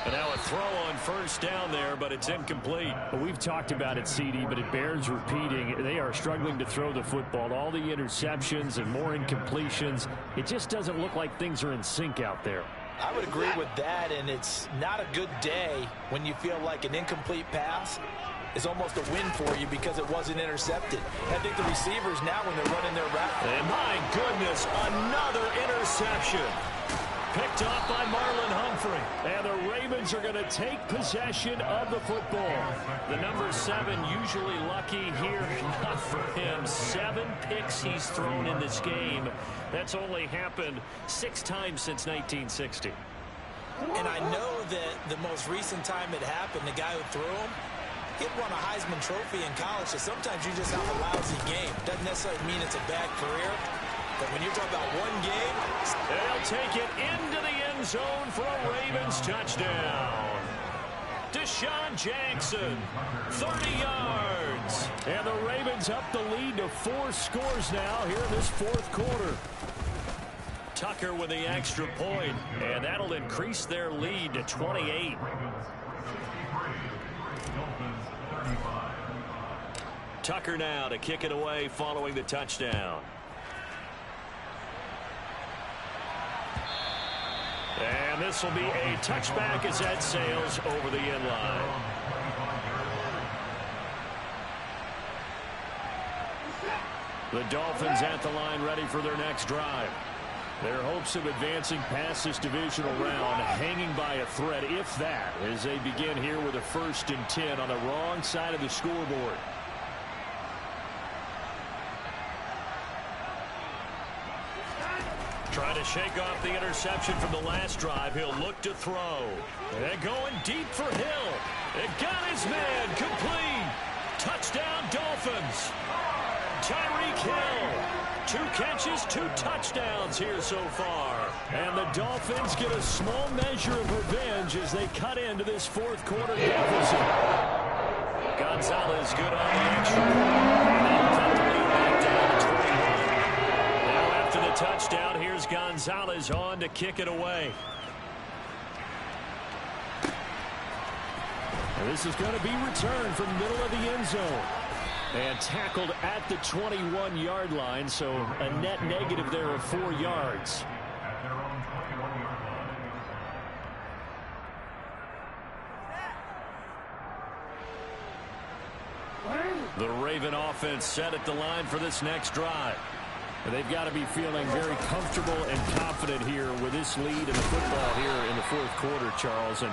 And now a throw on first down there, but it's incomplete. Well, we've talked about it, CD, but it bears repeating. They are struggling to throw the football. All the interceptions and more incompletions. It just doesn't look like things are in sync out there. I would agree with that, and it's not a good day when you feel like an incomplete pass is almost a win for you because it wasn't intercepted. I think the receivers now, when they're running their route. And my goodness, another interception. Picked off by Marlon Humphrey. And the Ravens are going to take possession of the football. The number 7 usually lucky here. Not for him. 7 picks he's thrown in this game. That's only happened 6 times since 1960. And I know that the most recent time it happened, the guy who threw him, he had won a Heisman Trophy in college, so sometimes you just have a lousy game. Doesn't necessarily mean it's a bad career. But when you're talking about one game, they'll take it into the end zone for a Ravens touchdown. Deshaun Jackson, 30 yards. And the Ravens up the lead to 4 scores now here in this 4th quarter. Tucker with the extra point, and that'll increase their lead to 28. Tucker now to kick it away following the touchdown. And this will be a touchback as that sails over the end line. The Dolphins at the line ready for their next drive. Their hopes of advancing past this divisional round hanging by a thread, if that, as they begin here with a 1st and 10 on the wrong side of the scoreboard. Trying to shake off the interception from the last drive. He'll look to throw. And going deep for Hill. It got his man complete. Touchdown Dolphins. Tyreek Hill. 2 catches, 2 touchdowns here so far. And the Dolphins get a small measure of revenge as they cut into this 4th quarter deficit. Gonzalez good on the extra point. Touchdown. Here's Gonzalez on to kick it away. And this is going to be returned from the middle of the end zone. And tackled at the 21-yard line, so a net negative there of 4 yards. The Raven offense set at the line for this next drive. They've got to be feeling very comfortable and confident here with this lead in the football here in the 4th quarter, Charles. And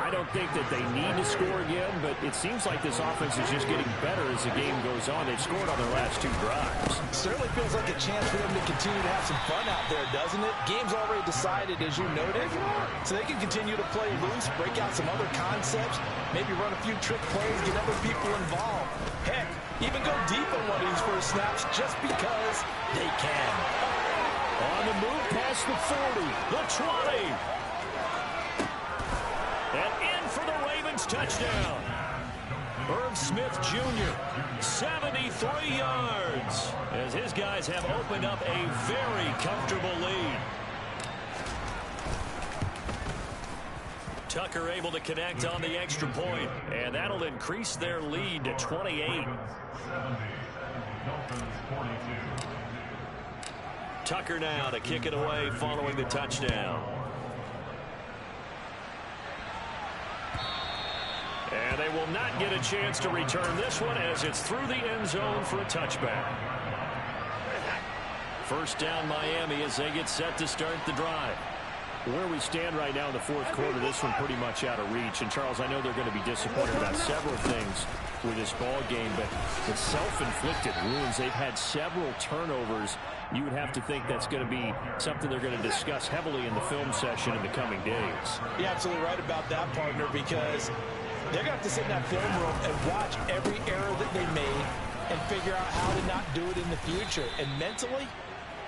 I don't think that they need to score again, but it seems like this offense is just getting better as the game goes on. They've scored on their last 2 drives. Certainly feels like a chance for them to continue to have some fun out there, doesn't it? Game's already decided, as you noted, so they can continue to play loose, break out some other concepts, maybe run a few trick plays, get other people involved. Heck, even go deep on one of these first snaps just because they can. On the move past the 40, the 20. And in for the Ravens touchdown. Irv Smith Jr., 73 yards, as his guys have opened up a very comfortable lead. Tucker able to connect on the extra point, and that'll increase their lead to 28. Tucker now to kick it away following the touchdown. And And they will not get a chance to return this one as it's through the end zone for a touchback. First down Miami as they get set to start the drive. Where we stand right now in the fourth quarter, this one pretty much out of reach. And, Charles, I know they're going to be disappointed about several things with this ball game, but the self-inflicted wounds, they've had several turnovers. You would have to think that's going to be something they're going to discuss heavily in the film session in the coming days. You're absolutely right about that, partner, because they're going to have to sit in that film room and watch every error that they made and figure out how to not do it in the future. And mentally,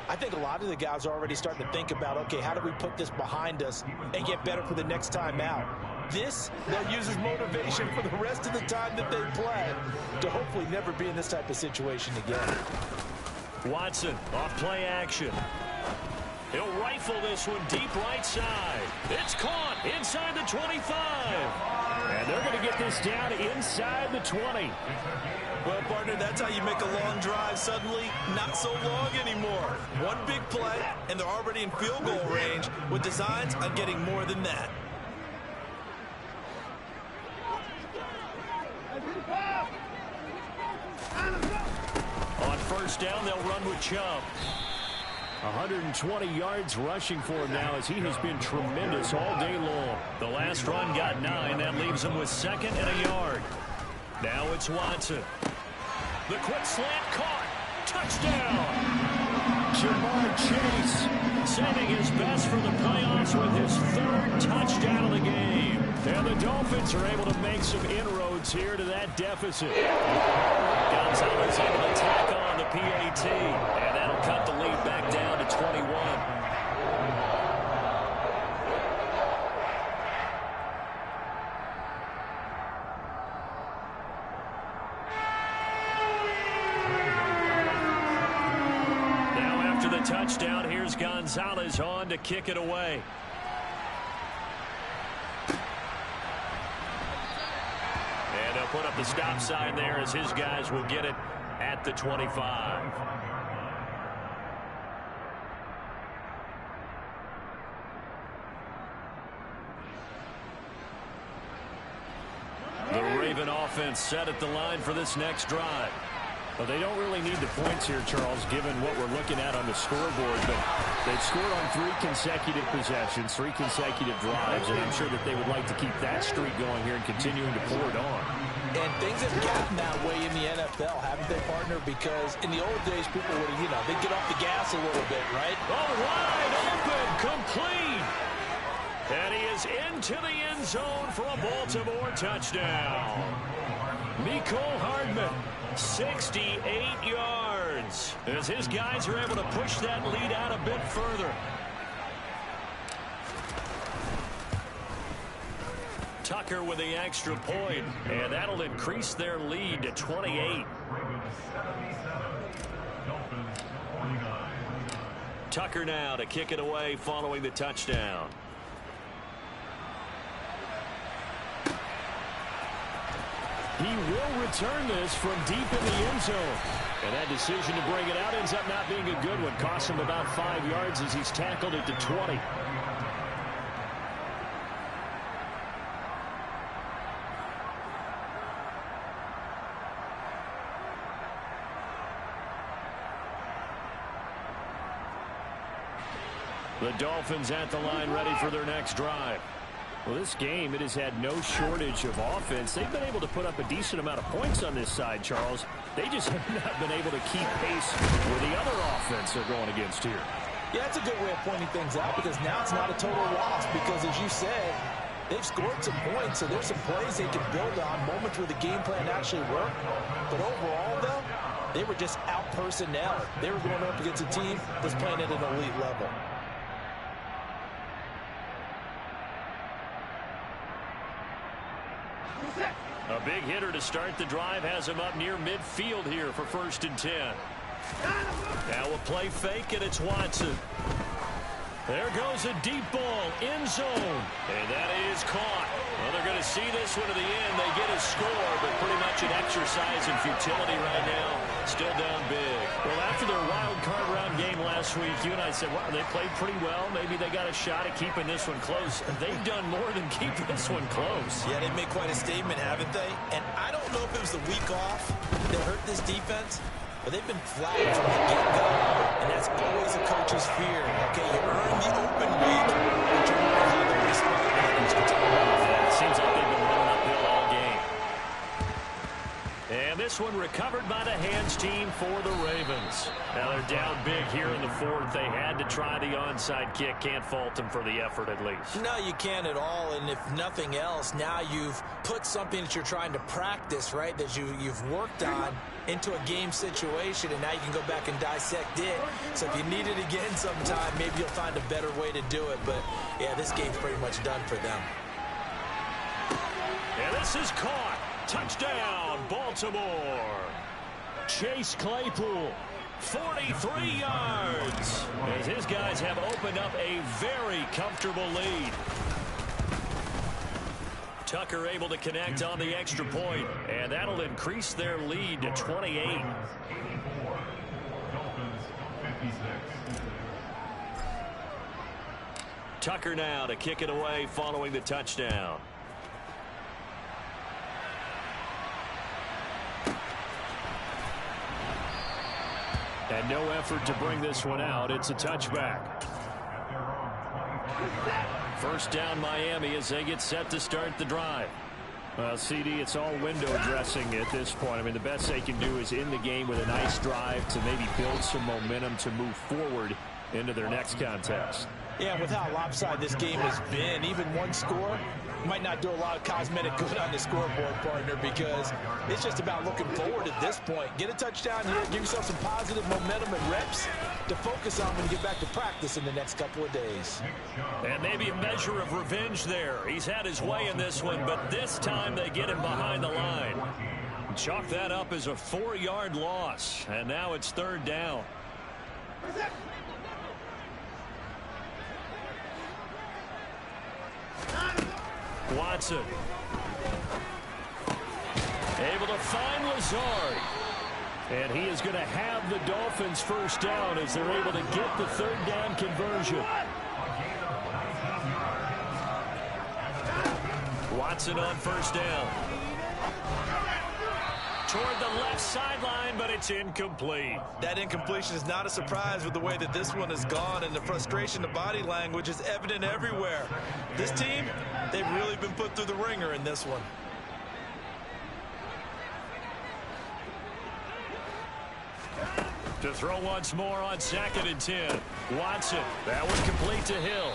I think a lot of the guys are already starting to think about, okay, how do we put this behind us and get better for the next time out? This, they'll use as motivation for the rest of the time that they play to hopefully never be in this type of situation again. Watson off play action. He'll rifle this one deep right side. It's caught inside the 25. And they're going to get this down inside the 20. Well, partner, that's how you make a long drive suddenly not so long anymore. One big play, and they're already in field goal range with designs on getting more than that. On first down, they'll run with Chubb. 120 yards rushing for him now as he has been tremendous all day long. The last run got 9. That leaves him with 2nd and a yard. Now it's Watson. The quick slant caught. Touchdown. Jamar Chase saving his best for the playoffs with his 3rd touchdown of the game. And the Dolphins are able to make some inroads here to that deficit. Gonzalez able to tack on the PAT. And that'll cut the lead back down to 21. Touchdown. Here's Gonzalez on to kick it away. And they'll put up the stop sign there as his guys will get it at the 25. The Raven offense set at the line for this next drive. Well, they don't really need the points here, Charles, given what we're looking at on the scoreboard. But they've scored on 3 consecutive possessions, 3 consecutive drives, and I'm sure that they would like to keep that streak going here and continuing to pour it on. And things have gotten that way in the NFL, haven't they, partner? Because in the old days, people would, they'd get off the gas a little bit, right? Oh, wide open, complete. And he is into the end zone for a Baltimore touchdown. Mecole Hardman. 68 yards as his guys are able to push that lead out a bit further. Tucker with the extra point, and that'll increase their lead to 28. Tucker now to kick it away following the touchdown. He will return this from deep in the end zone. And that decision to bring it out ends up not being a good one. Cost him about 5 yards as he's tackled it to 20. The Dolphins at the line ready for their next drive. Well, this game, it has had no shortage of offense. They've been able to put up a decent amount of points on this side, Charles. They just have not been able to keep pace with the other offense they're going against here. Yeah, that's a good way of pointing things out because now it's not a total loss because, as you said, they've scored some points, so there's some plays they can build on, moments where the game plan actually worked. But overall, though, they were just out-personnel. They were going up against a team that's playing at an elite level. A big hitter to start the drive has him up near midfield here for 1st and 10. Now a play fake, and it's Watson. There goes a deep ball, end zone, and that is caught. Well, they're going to see this one to the end. They get a score, but pretty much an exercise in futility right now. Still down big. Well, after their wild card round game last week, you and I said, wow, they played pretty well. Maybe they got a shot at keeping this one close. They've done more than keep this one close. Yeah, they've made quite a statement, haven't they? And I don't know if it was the week off that hurt this defense, but they've been flat from the get-go. And that's always a coach's fear. Okay, you earn the open week, but you wonder how they respond when others continue off. It seems like they've been running uphill all game. And this one recovered by the hands team for the Ravens. Now they're down big here in the fourth. They had to try the onside kick. Can't fault them for the effort at least. No, you can't at all. And if nothing else, now you've put something that you're trying to practice, right, that you've worked on into a game situation, and now you can go back and dissect it. So if you need it again sometime, maybe you'll find a better way to do it. But, yeah, this game's pretty much done for them. And this is caught. Touchdown, Baltimore. Chase Claypool, 43 yards. As his guys have opened up a very comfortable lead. Tucker able to connect on the extra point, and that'll increase their lead to 28. Tucker now to kick it away following the touchdown. And no effort to bring this one out. It's a touchback. First down Miami as they get set to start the drive. Well, CD, it's all window dressing at this point. I mean, the best they can do is in the game with a nice drive to maybe build some momentum to move forward into their next contest. Yeah, with how lopsided this game has been, even one score might not do a lot of cosmetic good on the scoreboard, partner, because it's just about looking forward at this point. Get a touchdown here, give yourself some positive momentum and reps to focus on when you get back to practice in the next couple of days. And maybe a measure of revenge there. He's had his way in this one, but this time they get him behind the line. Chalk that up as a 4-yard loss, and now it's third down. Watson able to find Lazard, and he is going to have the Dolphins first down as they're able to get the third down conversion. Watson on first down toward the left sideline, but it's incomplete. That incompletion is not a surprise with the way that this one has gone, and the frustration, the body language is evident everywhere. This team, they've really been put through the ringer in this one. To throw once more on 2nd and 10. Watson, that one complete to Hill.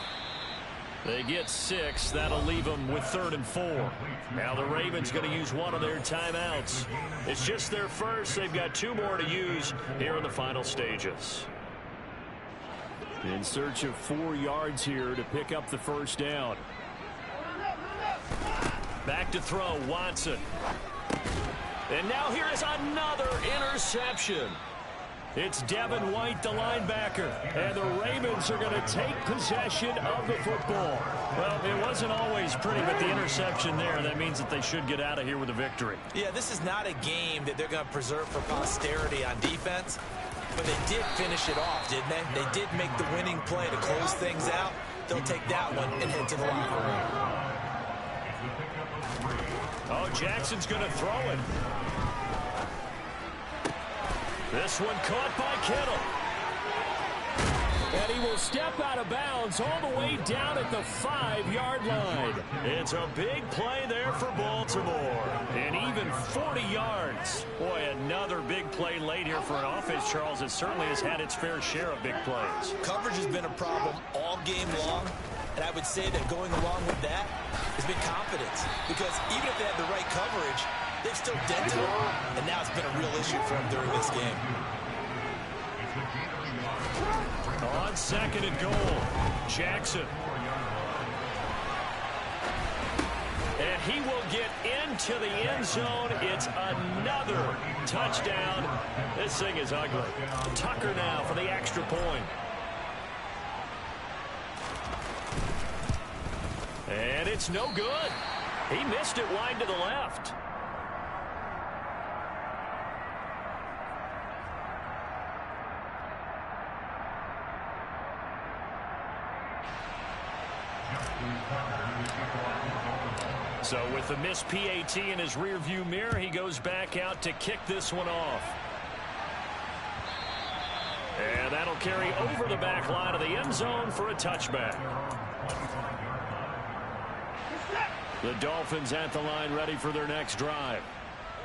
They get 6. That'll leave them with 3rd and 4. Now the Ravens going to use one of their timeouts. It's just their first. They've got 2 more to use here in the final stages. In search of 4 yards here to pick up the first down. Back to throw, Watson. And now here is another interception. It's Devin White, the linebacker, and the Ravens are going to take possession of the football. Well, it wasn't always pretty, but the interception there, that means that they should get out of here with a victory. Yeah, this is not a game that they're going to preserve for posterity on defense, but they did finish it off, didn't they? They did make the winning play to close things out. They'll take that one and head to the locker room. Oh, Jackson's going to throw it. This one caught by Kittle. And he will step out of bounds all the way down at the 5-yard line. It's a big play there for Baltimore. And even 40 yards. Boy, another big play late here for an offense, Charles, that certainly has had its fair share of big plays. Coverage has been a problem all game long. And I would say that going along with that has been confidence. Because even if they have the right coverage, they've still dented it, and now it's been a real issue for them during this game. On 2nd and goal, Jackson. And he will get into the end zone. It's another touchdown. This thing is ugly. Tucker now for the extra point. And it's no good. He missed it wide to the left. So with the missed PAT in his rearview mirror, he goes back out to kick this one off. And that'll carry over the back line of the end zone for a touchback. The Dolphins at the line ready for their next drive.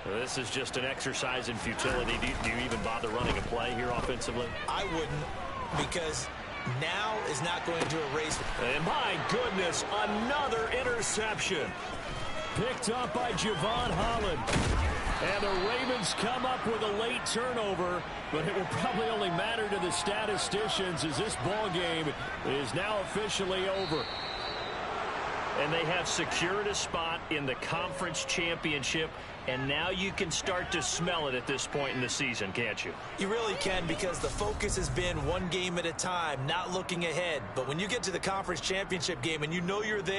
This is just an exercise in futility. Do you even bother running a play here offensively? I wouldn't, because now is not going to erase. And my goodness, another interception. Picked up by Javon Holland. And the Ravens come up with a late turnover, but it will probably only matter to the statisticians as this ball game is now officially over. And they have secured a spot in the conference championship, and now you can start to smell it at this point in the season, can't you? You really can, because the focus has been one game at a time, not looking ahead. But when you get to the conference championship game and you know you're there,